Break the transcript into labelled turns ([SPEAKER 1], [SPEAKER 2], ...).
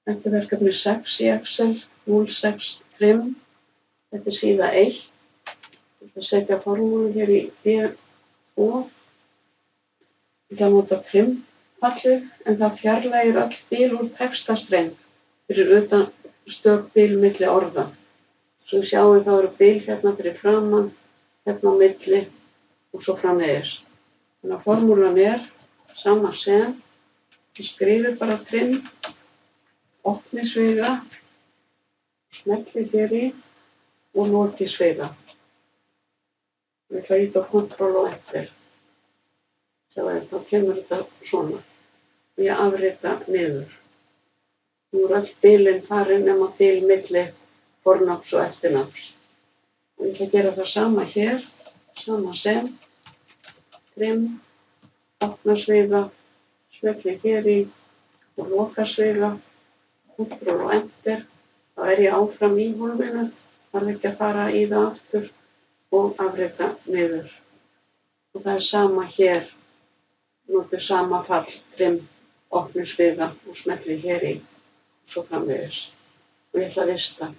[SPEAKER 1] Þetta er verkefni 6 í Excel, 06 trim. Þetta er síða 1. Ég ætla að setja formúlu hér í B2. Ég ætla að nota trim-fallið, en það fjarlægir öll bil úr textastreng fyrir utan stök bil milli orða. Svo sjáum þá eru bil hérna fyrir framan, hérna á milli og svo framvegis. Þannig að formúlan er sama sem, ég skrifi bara trim, opni sviga, smelli hér í og loki sviga. Ég ætla að ýta á Ctrl og Enter. Þá kemur þetta svona. Ég afrita niður. Nú er öll bilin farin nema bil milli fornafns og eftirnafns. Og ég ætla að gera það sama hér, sama sem, trim, opna sviga, smelli hér í og loka sviga, Ctrl og Enter. Þá er ég áfram í hólfinu, þarf ekki að fara í það aftur og afrita niður. Og það er sama hér, notið sama fall, trim, opni sviga og smelli hér í og svo framvegis. Og ég ætla að vista.